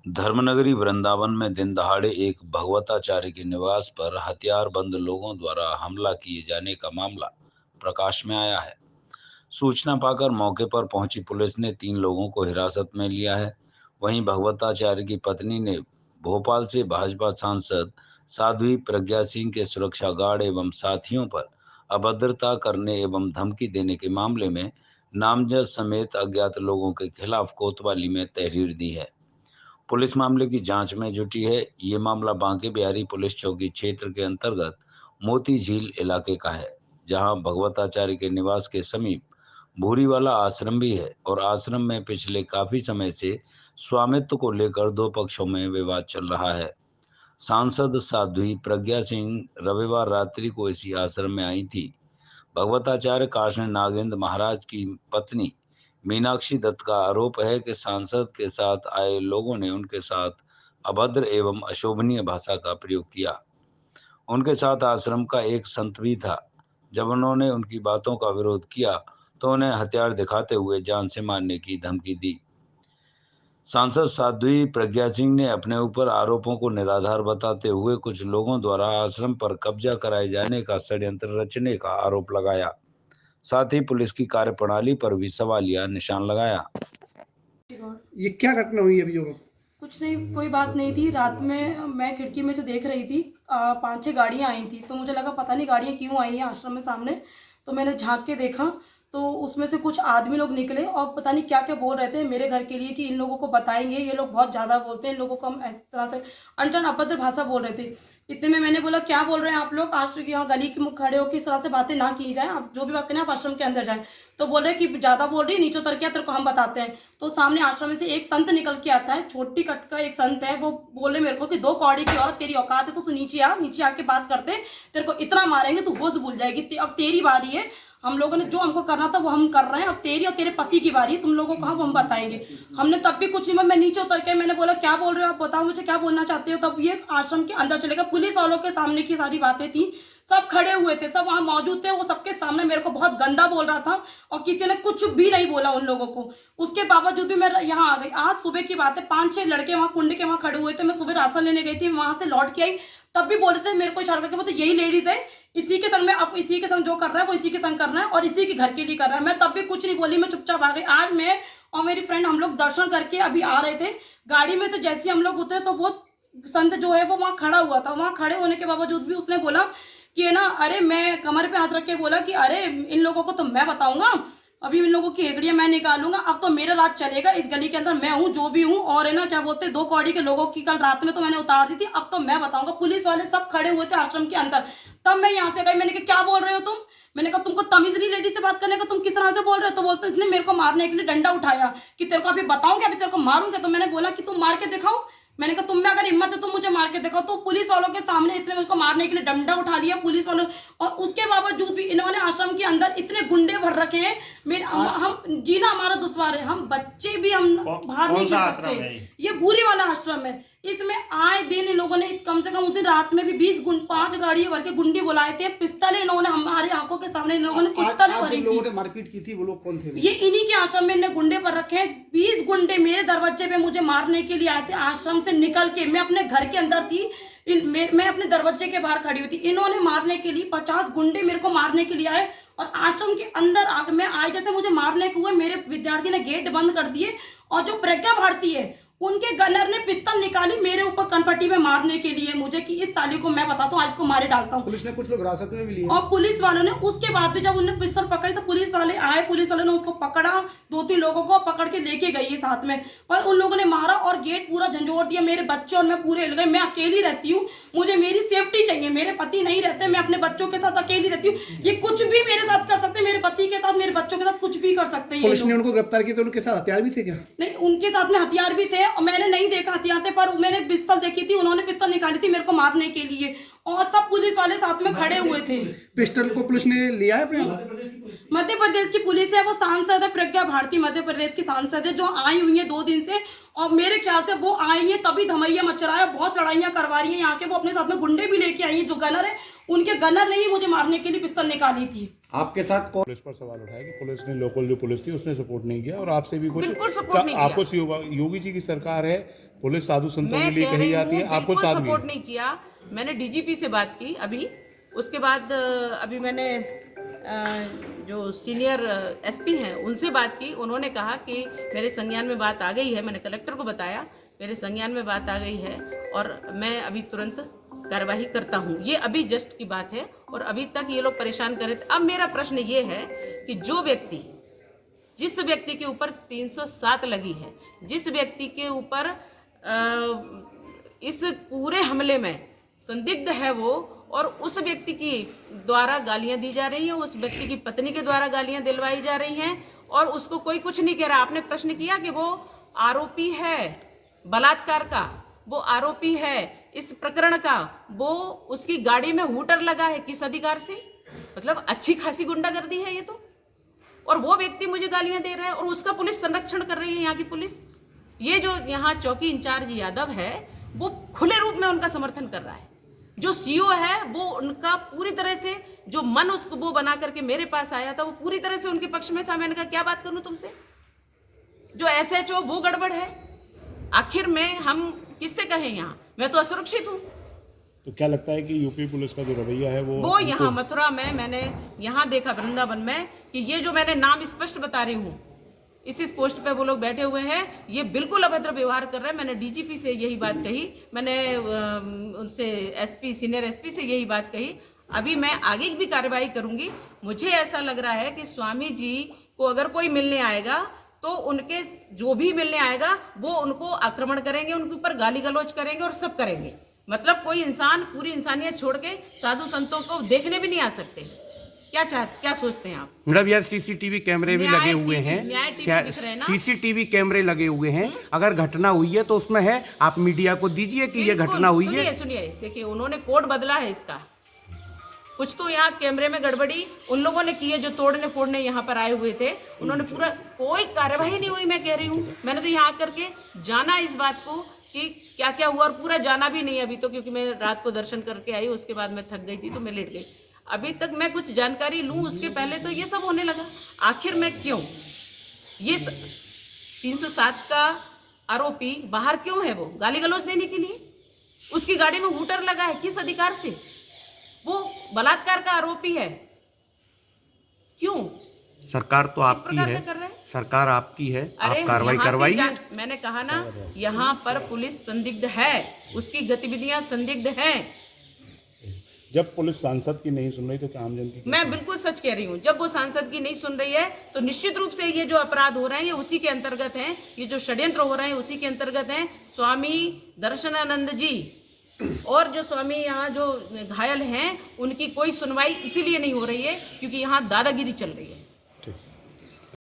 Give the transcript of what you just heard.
धर्मनगरी वृंदावन में दिन दहाड़े एक भगवताचार्य के निवास पर हथियारबंद लोगों द्वारा हमला किए जाने का मामला प्रकाश में आया है। सूचना पाकर मौके पर पहुंची पुलिस ने 3 लोगों को हिरासत में लिया है। वहीं भगवताचार्य की पत्नी ने भोपाल से भाजपा सांसद साध्वी प्रज्ञा सिंह के सुरक्षा गार्ड एवं साथियों पर अभद्रता करने एवं धमकी देने के मामले में नामजद समेत अज्ञात लोगों के खिलाफ कोतवाली में तहरीर दी है। पुलिस मामले की जांच में जुटी है। ये मामला बांके बिहारी पुलिस चौकी क्षेत्र के अंतर्गत मोती झील इलाके का है, जहां भगवताचार्य के निवास के समीप भूरीवाला आश्रम भी है और आश्रम में पिछले काफी समय से स्वामित्व को लेकर दो पक्षों में विवाद चल रहा है। सांसद साध्वी प्रज्ञा सिंह रविवार रात्रि को इसी आश्रम में आई थी। भगवताचार्य काष्ण नागेंद्र महाराज की पत्नी मीनाक्षी दत्त का आरोप है कि सांसद के साथ आए लोगों ने उनके साथ अभद्र एवं अशोभनीय भाषा का प्रयोग किया। उनके साथ आश्रम का एक संत भी था। जब उन्होंने उनकी बातों का विरोध किया तो उन्हें हथियार दिखाते हुए जान से मारने की धमकी दी। सांसद साध्वी प्रज्ञा सिंह ने अपने ऊपर आरोपों को निराधार बताते हुए कुछ लोगों द्वारा आश्रम पर कब्जा कराए जाने का षड्यंत्र रचने का आरोप लगाया। साथ ही पुलिस की कार्यप्रणाली पर भी सवालिया निशान लगाया। ये क्या घटना हुई अभी जो? कुछ नहीं, कोई बात नहीं थी। रात में मैं खिड़की में से देख रही थी, 5-6 गाड़ियाँ आई थी, तो मुझे लगा पता नहीं गाड़ियाँ क्यों आई हैं आश्रम में सामने। तो मैंने झांक के देखा तो उसमें से कुछ आदमी लोग निकले और पता नहीं क्या क्या बोल रहे थे मेरे घर के लिए कि इन लोगों को बताएंगे, ये लोग बहुत ज़्यादा बोलते हैं, इन लोगों को हम इस तरह से अनटन अभद्र भाषा बोल रहे थे। इतने में मैंने बोला क्या बोल रहे हैं आप लोग, आज यहाँ गली के मुख खड़े होकर इस तरह से बातें ना की जाए, आप जो भी बात करें आप आश्रम के अंदर जाएं। तो बोल रहे कि ज़्यादा बोल रही, नीचे उतर के तेरे को हम बताते हैं। तो सामने आश्रम में से एक संत निकल के आता है, छोटी कट का एक संत है। वो बोले मेरे को कि 2 कौड़ी की औरत तेरी औकात है तो तू नीचे आ, नीचे आके बात करते, तेरे को इतना मारेंगे तू होश भूल जाएगी, अब तेरी बारी है। हम लोगों ने जो हमको करना था वो हम कर रहे हैं, अब तेरी और तेरे पति की बारी है, तुम लोगों को हम बताएंगे। हमने तब भी कुछ नहीं, मैं नीचे उतर के मैंने बोला क्या बोल रहे हो आप, बताओ मुझे क्या बोलना चाहते हो। तब ये आश्रम के अंदर चले गए। पुलिस वालों के सामने की सारी बातें थी, सब खड़े हुए थे, सब वहां मौजूद थे। वो सबके सामने मेरे को बहुत गंदा बोल रहा था और किसी ने कुछ भी नहीं बोला उन लोगों को। उसके बावजूद भी मैं यहाँ आ गई। आज सुबह की बात है, 5-6 लड़के वहां कुंड के वहां खड़े हुए थे। मैं सुबह राशन लेने गई थी, वहां से लौट के आई, तब भी बोले थे मेरे को इशारा करके, बोलते यही लेडीज है, इसी के संग में, अब इसी के संग जो कर रहा है वो इसी के संग करना है और इसी के घर के लिए कर रहा है। मैं तब भी कुछ नहीं बोली, मैं चुपचाप आ गई। आज मैं और मेरी फ्रेंड हम लोग दर्शन करके अभी आ रहे थे गाड़ी में, तो जैसे हम लोग उतरे तो वो संत जो है वो वहां खड़ा हुआ था। वहां खड़े होने के बावजूद भी उसने बोला कि है ना, अरे मैं कमर पे हाथ रख के बोला कि अरे इन लोगों को तो मैं बताऊंगा, अभी इन लोगों की हेगड़ियां मैं निकालूंगा, अब तो मेरा राज चलेगा इस गली के अंदर, मैं हूँ जो भी हूँ। और है ना क्या बोलते, 2 कौड़ी के लोगों की कल रात में तो मैंने उतार दी थी, अब तो मैं बताऊंगा। पुलिस वाले सब खड़े हुए थे आश्रम के अंदर। तब मैं यहाँ से गई, मैंने कहा क्या बोल रहे हो तुम। मैंने कहा तुमको तमीज नहीं लेडी से बात करने का, तुम किस तरह से बोल रहे हो। तो बोलते इसने मेरे को मारने के लिए डंडा उठाया कि तेरे को अभी बताऊंगा, अभी तेरे को मारूंगा। तो मैंने बोला कि तुम मार के दिखाओ। मैंने कहा तुम में अगर हिम्मत है तो मुझे मार के दिखाओ। तो पुलिस वालों के सामने इसने मुझको मारने के लिए डंडा उठा लिया पुलिस वालों। और उसके बावजूद भी इन्होंने आश्रम के अंदर इतने गुंडे भर रखे हैं, हम जीना हमारा दुश्वार है, हम बच्चे भी हम बाहर नहीं जा सकते। ये बुरी वाला आश्रम है। इसमें आए दिन इन लोगों ने कम से कम उस दिन रात में भी 5 गाड़ी भर के गुंडे बुलाए थे। पिस्तल इन्होंने हमारे आंखों के सामने इन लोगों ने पिस्तल भरी थी। मारपीट की थी, वो लोग कौन थे? ये इन्हीं के आश्रम में इन्हें गुंडे पर रखे हैं। 20 गुंडे मेरे दरवाजे पे मुझे मारने के लिए आए थे। आश्रम से निकल के मैं अपने घर के अंदर थी, मैं अपने दरवाजे के बाहर खड़ी हुई थी। इन्होंने मारने के लिए 50 गुंडे मेरे को मारने के लिए आए और आश्रम के अंदर आके मैं आई, जैसे मुझे मारने के हुए मेरे विद्यार्थी ने गेट बंद कर दिए और जो प्रज्ञा भारती है उनके गनर ने पिस्तल निकाली मेरे ऊपर कनपट्टी में मारने के लिए मुझे कि इस साली को मैं बताता हूँ, आज को मारे डालता हूँ। पुलिस ने कुछ लोग हिरासत में भी लिए और पुलिस वालों ने उसके बाद भी जब उन्होंने पिस्तल पकड़ी तो पुलिस वाले आए, पुलिस वालों ने उसको पकड़ा, 2-3 लोगों को पकड़ के लेके गई साथ में। पर उन लोगों ने मारा और गेट पूरा झंझोर दिया। मेरे बच्चे और मैं पूरे हिल गए। मैं अकेली रहती हूँ, मुझे मेरी सेफ्टी चाहिए, मेरे पति नहीं रहते, मैं अपने बच्चों के साथ अकेली रहती हूँ। ये कुछ भी मेरे साथ कर सकते, मेरे पति के साथ, मेरे बच्चों के साथ कुछ भी कर सकते हैं। पुलिस ने उनको गिरफ्तार किया तो उनके साथ हथियार भी थे क्या? नहीं, उनके साथ में हथियार भी थे और मैंने नहीं देखा हथियार थे, पर मैंने पिस्तल देखी थी, उन्होंने पिस्तल निकाली थी मेरे को मारने के लिए और सब पुलिस वाले साथ में खड़े हुए थे। पिस्टल को पुलिस ने लिया है अपने? मध्य प्रदेश की पुलिस है, वो सांसद है प्रज्ञा भारती, मध्य प्रदेश की सांसद है जो आई हुई है 2 दिन से। और मेरे ख्याल से वो आई है तभी धमैया मच रहा है, बहुत लड़ाइयां करवा रही है यहाँ के। वो अपने साथ में गुंडे भी लेके आई है, जो गनर है उनके गनर ने ही मुझे मारने के लिए पिस्तल निकाली थी। आपके साथ कौन? पुलिस पर सवाल उठाया कि पुलिस ने, लोकल जो पुलिस थी उसने सपोर्ट नहीं किया और आपसे भी कुछ बिल्कुल सपोर्ट नहीं किया। आपको योगी जी की सरकार है, पुलिस साधु संतों के मैं लिए कह कही रही जाती है, हूँ आपको बिल्कुल साथ भी सपोर्ट है। नहीं किया। मैंने डीजीपी से बात की अभी, उसके बाद अभी मैंने जो सीनियर एसपी हैं उनसे बात की। उन्होंने कहा कि मेरे संज्ञान में बात आ गई है। मैंने कलेक्टर को बताया मेरे संज्ञान में बात आ गई है और मैं अभी तुरंत कार्यवाही करता हूँ। ये अभी जस्ट की बात है और अभी तक ये लोग परेशान कर रहे थे। अब मेरा प्रश्न ये है कि जिस व्यक्ति के ऊपर 307 लगी है, जिस व्यक्ति के ऊपर इस पूरे हमले में संदिग्ध है वो, और उस व्यक्ति की द्वारा गालियां दी जा रही हैं, उस व्यक्ति की पत्नी के द्वारा गालियां दिलवाई जा रही हैं और उसको कोई कुछ नहीं कह रहा। आपने प्रश्न किया कि वो आरोपी है बलात्कार का, वो आरोपी है इस प्रकरण का, वो उसकी गाड़ी में हूटर लगा है किस अधिकार से? मतलब अच्छी खासी गुंडागर्दी है ये तो। और वो व्यक्ति मुझे गालियां दे रहा है और उसका पुलिस संरक्षण कर रही है। यहाँ की पुलिस, ये जो यहाँ चौकी इंचार्ज यादव है वो खुले रूप में उनका समर्थन कर रहा है। जो सीओ है वो उनका पूरी तरह से जो मन उसको वो बना करके मेरे पास आया था वो पूरी तरह से उनके पक्ष में था। मैंने कहा क्या बात करूं तुमसे? जो एसएचओ वो गड़बड़ है। आखिर में हम किससे कहें? यहाँ मैं तो असुरक्षित हूँ। तो क्या लगता है कि यूपी पुलिस का जो रवैया है वो यहाँ मथुरा में मैंने यहाँ देखा वृंदावन में कि ये जो मैंने नाम स्पष्ट बता रही हूँ, इस पोस्ट पे वो लोग बैठे हुए हैं, ये बिल्कुल अभद्र व्यवहार कर रहे हैं। मैंने डीजीपी से यही बात कही, मैंने उनसे एसपी सीनियर एसपी से यही बात कही। अभी मैं आगे भी कार्रवाई करूंगी। मुझे ऐसा लग रहा है कि स्वामी जी को अगर कोई मिलने आएगा तो उनके जो भी मिलने आएगा वो उनको आक्रमण करेंगे, उनके ऊपर गाली गलौज करेंगे और सब करेंगे। मतलब कोई इंसान पूरी इंसानियत छोड़ के साधु संतों को देखने भी नहीं आ सकते। क्या सोचते हैं आप? मतलब यार सीसीटीवी कैमरे भी लगे हुए हैं, सीसीटीवी कैमरे लगे हुए हैं। अगर घटना हुई है तो उसमें है, आप मीडिया को दीजिए कि ये घटना हुई है। सुनिए, देखिए उन्होंने कोड बदला है इसका। कुछ तो यहाँ कैमरे में गड़बड़ी उन लोगों ने की है जो तोड़ने फोड़ने यहाँ पर आए हुए थे। उन्होंने पूरा, कोई कार्यवाही नहीं हुई। मैं कह रही हूँ, मैंने तो यहाँ करके जाना इस बात को कि क्या क्या हुआ, और पूरा जाना भी नहीं अभी तो, क्योंकि मैं रात को दर्शन करके आई, उसके बाद मैं थक गई थी तो मैं लेट गई। अभी तक मैं कुछ जानकारी लूं उसके पहले तो ये सब होने लगा। आखिर मैं क्यों, ये 307 का आरोपी बाहर क्यों है? वो गाली गलौज देने के लिए। उसकी गाड़ी में हूटर लगा है किस अधिकार से? वो बलात्कार का आरोपी है। क्यों? सरकार तो आपकी है, सरकार आपकी है, आप कार्रवाई करवाइए। मैंने कहा ना, यहाँ पर पुलिस संदिग्ध है, उसकी गतिविधियां संदिग्ध हैं। जब पुलिस सांसद की नहीं सुन रही तो क्या आम जनता की? मैं बिल्कुल सच कह रही हूँ। जब वो सांसद की नहीं सुन रही है तो निश्चित रूप से ये जो अपराध हो रहे हैं ये उसी के अंतर्गत हैं, ये जो षड्यंत्र हो रहे हैं उसी के अंतर्गत हैं। स्वामी दर्शनानंद जी और जो स्वामी यहाँ जो घायल हैं उनकी कोई सुनवाई इसीलिए नहीं हो रही है क्योंकि यहाँ दादागिरी चल रही है।